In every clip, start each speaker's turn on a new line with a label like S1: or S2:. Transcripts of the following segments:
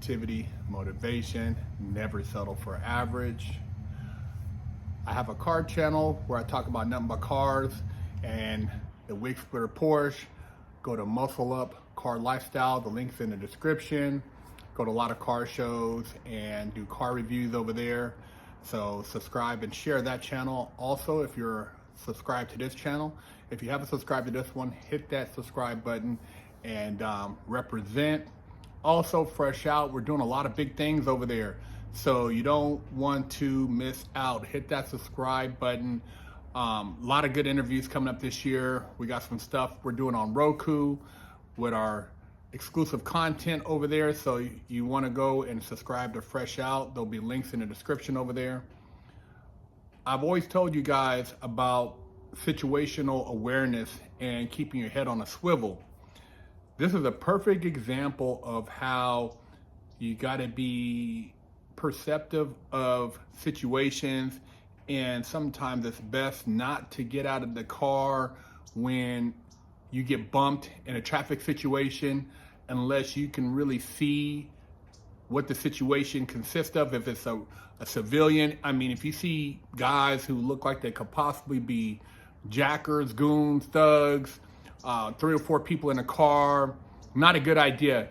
S1: positivity, motivation, never settle for average. I have a car channel where I talk about nothing but cars and the Wig Splitter Porsche. Go to Muscle Up Car Lifestyle, the link's in the description. Go to a lot of car shows and do car reviews over there. So subscribe and share that channel. Also, if you're subscribed to this channel, if you haven't subscribed to this one, hit that subscribe button and represent. Also, Fresh Out, we're doing a lot of big things over there, so you don't want to miss out. Hit that subscribe button. A lot of good interviews coming up this year. We got some stuff we're doing on Roku with our exclusive content over there, so you want to go and subscribe to Fresh Out. There'll be links in the description over there. I've always told you guys about situational awareness and keeping your head on a swivel. This is a perfect example of how you got to be perceptive of situations, and sometimes it's best not to get out of the car when you get bumped in a traffic situation unless you can really see what the situation consists of. If it's a civilian, I mean, if you see guys who look like they could possibly be jackers, goons, thugs, 3 or 4 people in a car, not a good idea.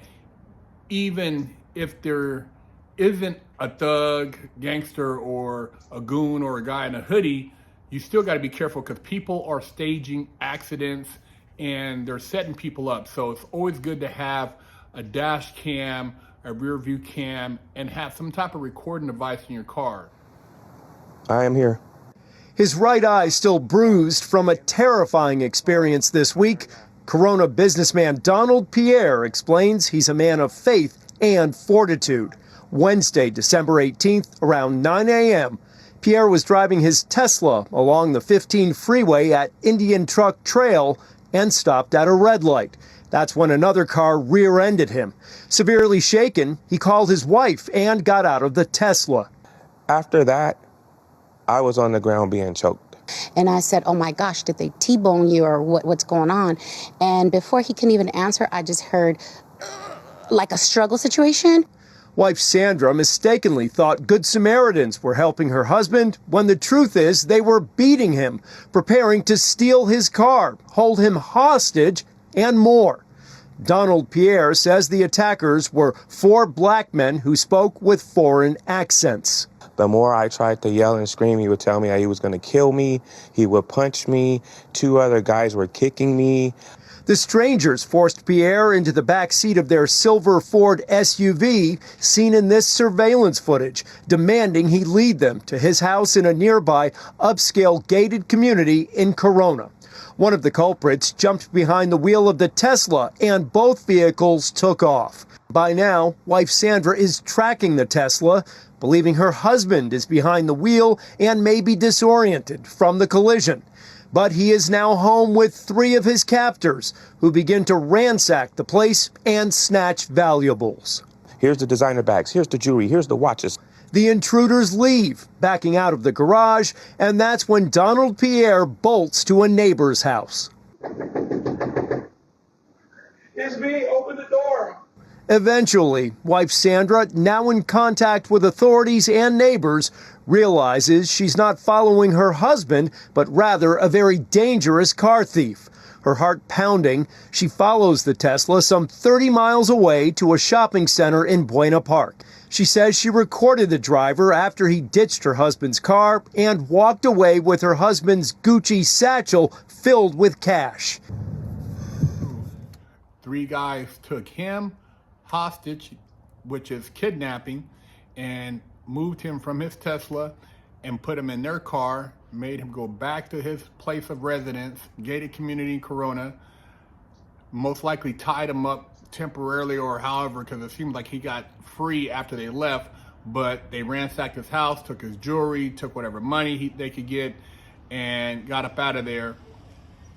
S1: Even if there isn't a thug, gangster, or a goon, or a guy in a hoodie, you still got to be careful because people are staging accidents and they're setting people up. So it's always good to have a dash cam, a rear view cam, and have some type of recording device in your car.
S2: I am here.
S3: His right eye still bruised from a terrifying experience this week. Corona businessman Donald Pierre explains he's a man of faith and fortitude. Wednesday, December 18th, around 9 a.m., Pierre was driving his Tesla along the 15 freeway at Indian Truck Trail and stopped at a red light. That's when another car rear-ended him. Severely shaken, he called his wife and got out of the Tesla.
S2: After that, I was on the ground being choked.
S4: And I said, oh my gosh, did they T-bone you or what's going on? And before he can even answer, I just heard like a struggle situation.
S3: Wife Sandra mistakenly thought Good Samaritans were helping her husband when the truth is they were beating him, preparing to steal his car, hold him hostage, and more. Donald Pierre says the attackers were 4 black men who spoke with foreign accents.
S2: The more I tried to yell and scream, he would tell me he was going to kill me. He would punch me. 2 other guys were kicking me.
S3: The strangers forced Pierre into the back seat of their silver Ford SUV, seen in this surveillance footage, demanding he lead them to his house in a nearby upscale gated community in Corona. One of the culprits jumped behind the wheel of the Tesla, and both vehicles took off. By now, wife Sandra is tracking the Tesla, believing her husband is behind the wheel and may be disoriented from the collision. But he is now home with 3 of his captors, who begin to ransack the place and snatch valuables.
S2: Here's the designer bags, here's the jewelry, here's the watches.
S3: The intruders leave, backing out of the garage, and that's when Donald Pierre bolts to a neighbor's house.
S5: It's me, open the door.
S3: Eventually, wife Sandra, now in contact with authorities and neighbors, realizes she's not following her husband, but rather a very dangerous car thief. Her heart pounding, she follows the Tesla some 30 miles away to a shopping center in Buena Park. She says she recorded the driver after he ditched her husband's car and walked away with her husband's Gucci satchel filled with cash.
S1: 3 guys took him hostage, which is kidnapping, and moved him from his Tesla and put him in their car, made him go back to his place of residence, gated community in Corona, most likely tied him up temporarily or however, because it seemed like he got free after they left, but they ransacked his house, took his jewelry, took whatever money they could get, and got up out of there.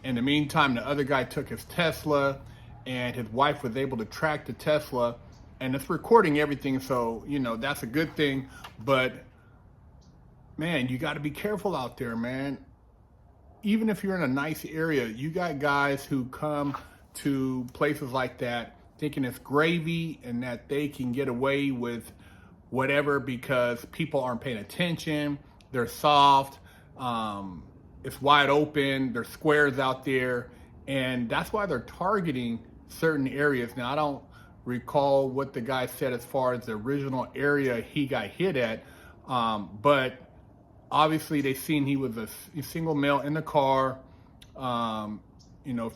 S1: In the meantime, the other guy took his Tesla, and his wife was able to track the Tesla, and it's recording everything, so, you know, that's a good thing. But, man, you got to be careful out there, man. Even if you're in a nice area, you got guys who come to places like that thinking it's gravy and that they can get away with whatever because people aren't paying attention. They're soft. It's wide open. There's squares out there. And that's why they're targeting certain areas. Now, I don't recall what the guy said as far as the original area he got hit at. But obviously they seen he was a single male in the car.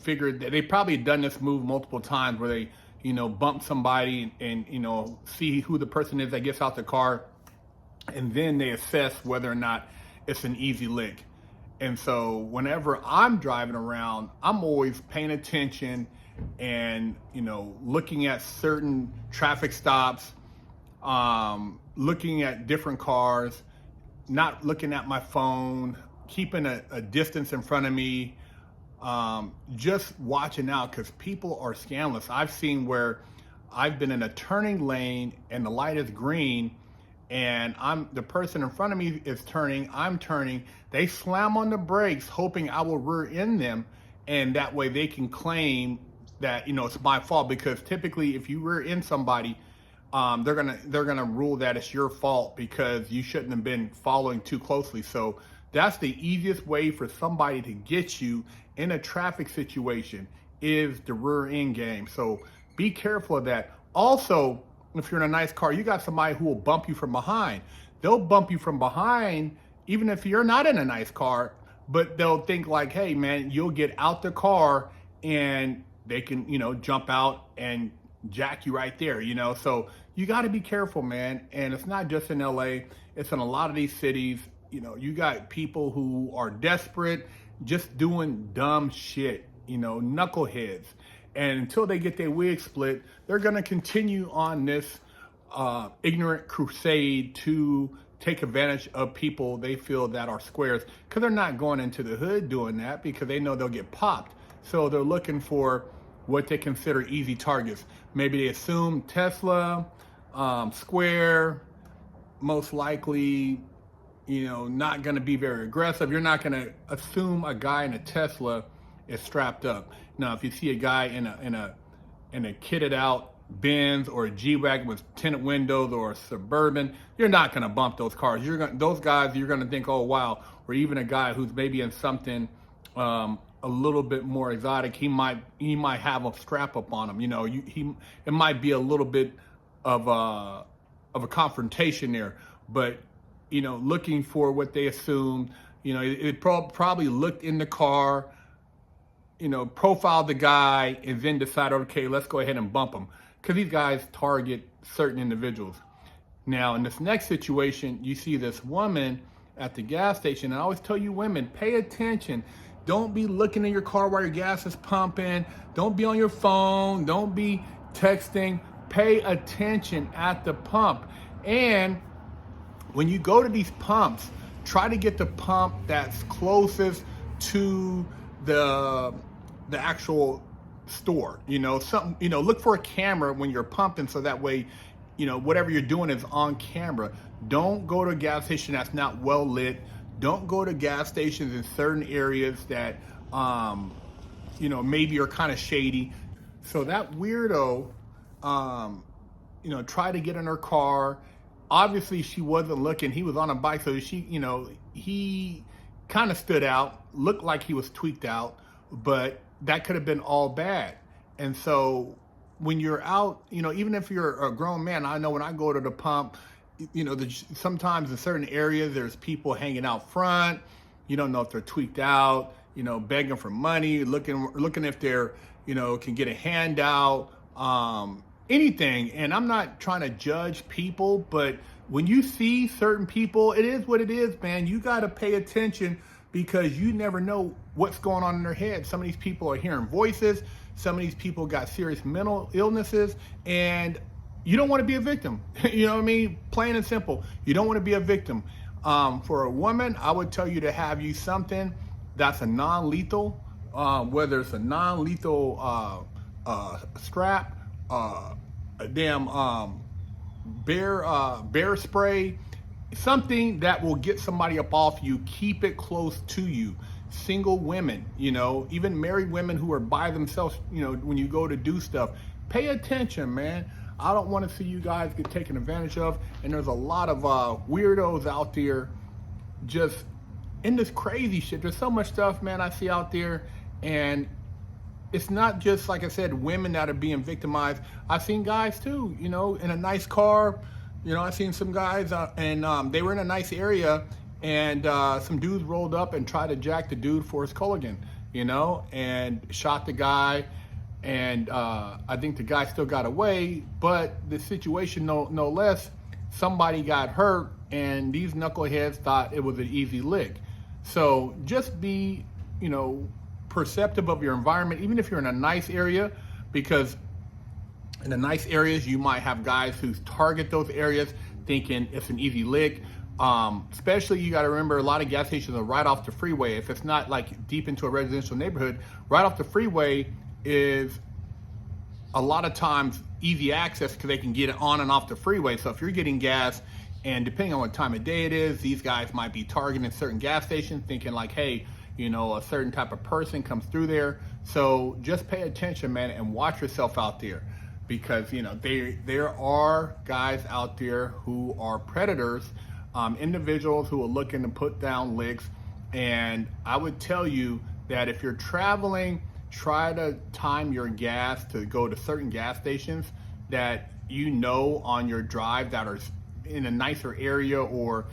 S1: Figured that they probably done this move multiple times where they, bump somebody and see who the person is that gets out the car. And then they assess whether or not it's an easy lick. And so whenever I'm driving around, I'm always paying attention and, looking at certain traffic stops, looking at different cars, not looking at my phone, keeping a distance in front of me, just watching out because people are scandalous. I've seen where I've been in a turning lane and the light is green and the person in front of me is turning, I'm turning, they slam on the brakes hoping I will rear end them, and that way they can claim that it's my fault, because typically if you rear end somebody, they're gonna rule that it's your fault because you shouldn't have been following too closely. So that's the easiest way for somebody to get you in a traffic situation, is the rear end game. So be careful of that. Also, if you're in a nice car, you got somebody who will bump you from behind. They'll bump you from behind even if you're not in a nice car, but they'll think like, hey man, you'll get out the car and they can, jump out and jack you right there, So you got to be careful, man. And it's not just in LA, it's in a lot of these cities. You got people who are desperate, just doing dumb shit, knuckleheads. And until they get their wig split, they're going to continue on this ignorant crusade to take advantage of people they feel that are squares, because they're not going into the hood doing that because they know they'll get popped. So they're looking for what they consider easy targets. Maybe they assume Tesla, square, most likely, not going to be very aggressive. You're not going to assume a guy in a Tesla is strapped up. Now, if you see a guy in a kitted out Benz or a G-Wagon with tinted windows or a Suburban, you're not going to bump those cars. Those guys, you're going to think, oh wow. Or even a guy who's maybe in something a little bit more exotic, he might have a strap up on him. It might be a little bit of a confrontation there, but looking for what they assumed. It probably looked in the car, profiled the guy, and then decided, okay, let's go ahead and bump him, because these guys target certain individuals. Now, in this next situation, you see this woman at the gas station. And I always tell you women, pay attention. Don't be looking in your car while your gas is pumping. Don't be on your phone. Don't be texting. Pay attention at the pump. And when you go to these pumps, try to get the pump that's closest to the actual store. Look for a camera when you're pumping, so that way, whatever you're doing is on camera. Don't go to a gas station that's not well lit. Don't go to gas stations in certain areas that, maybe are kind of shady. So that weirdo, tried to get in her car. Obviously, she wasn't looking. He was on a bike, so he kind of stood out, looked like he was tweaked out, but that could have been all bad. And so when you're out, even if you're a grown man, I know when I go to the pump, sometimes in certain areas, there's people hanging out front. You don't know if they're tweaked out, begging for money, looking if they're, can get a handout, anything. And I'm not trying to judge people, but when you see certain people, it is what it is, man. You got to pay attention, because you never know what's going on in their head. Some of these people are hearing voices. Some of these people got serious mental illnesses, and you don't want to be a victim. You know what I mean? Plain and simple. You don't want to be a victim. For a woman, I would tell you to have you something that's a non-lethal, whether it's a non-lethal strap, a damn bear spray, something that will get somebody up off you. Keep it close to you. Single women, even married women who are by themselves, when you go to do stuff, pay attention, man. I don't want to see you guys get taken advantage of. And there's a lot of weirdos out there just in this crazy shit. There's so much stuff, man, I see out there. And it's not just, like I said, women that are being victimized. I've seen guys too, you know, in a nice car. You know, I've seen some guys and they were in a nice area, and some dudes rolled up and tried to jack the dude for his Culligan, you know, and shot the guy. And I think the guy still got away, but the situation, no less, somebody got hurt, and these knuckleheads thought it was an easy lick. So just be, you know, perceptive of your environment, even if you're in a nice area, because in the nice areas, you might have guys who target those areas thinking it's an easy lick. Especially, you got to remember, a lot of gas stations are right off the freeway. If it's not like deep into a residential neighborhood, right off the freeway is a lot of times easy access because they can get it on and off the freeway. So if you're getting gas, and depending on what time of day it is, these guys might be targeting certain gas stations thinking like, hey, you know, a certain type of person comes through there. So just pay attention, man, and watch yourself out there, because, you know, there are guys out there who are predators, individuals who are looking to put down licks. And I would tell you that if you're traveling, try to time your gas to go to certain gas stations that you know on your drive that are in a nicer area, or,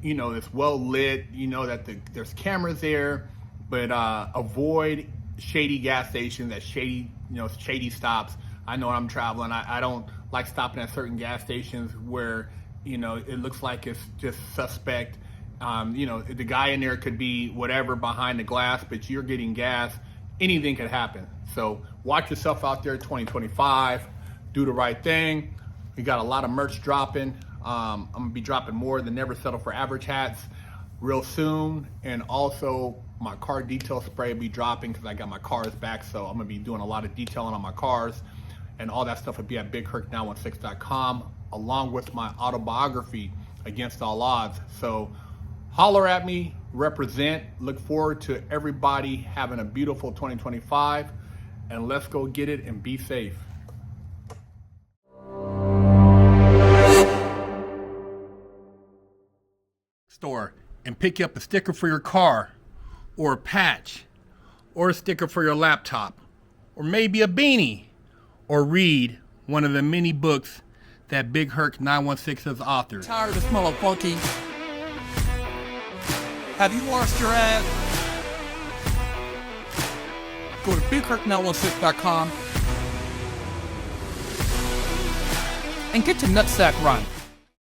S1: you know, it's well lit, you know that there's cameras there. But avoid shady gas stations, that shady, you know, shady stops. I know when I'm traveling, I don't like stopping at certain gas stations where, you know, it looks like it's just suspect. You know, the guy in there could be whatever behind the glass, but you're getting gas. Anything could happen. So watch yourself out there. 2025, do the right thing. We got a lot of merch dropping. I'm gonna be dropping more of the Never Settle for Average hats real soon, and also my car detail spray will be dropping because I got my cars back. So I'm gonna be doing a lot of detailing on my cars, and all that stuff will be at BigHerc916.com, along with my autobiography, Against All Odds. So holler at me, represent. Look forward to everybody having a beautiful 2025, and let's go get it and be safe. Store and pick up a sticker for your car, or a patch, or a sticker for your laptop, or maybe a beanie, or read one of the many books that BigHerc916 has authored.
S6: Tired of the smell of funky? Have you lost your ad? Go to BigHerc916.com and get your nutsack run.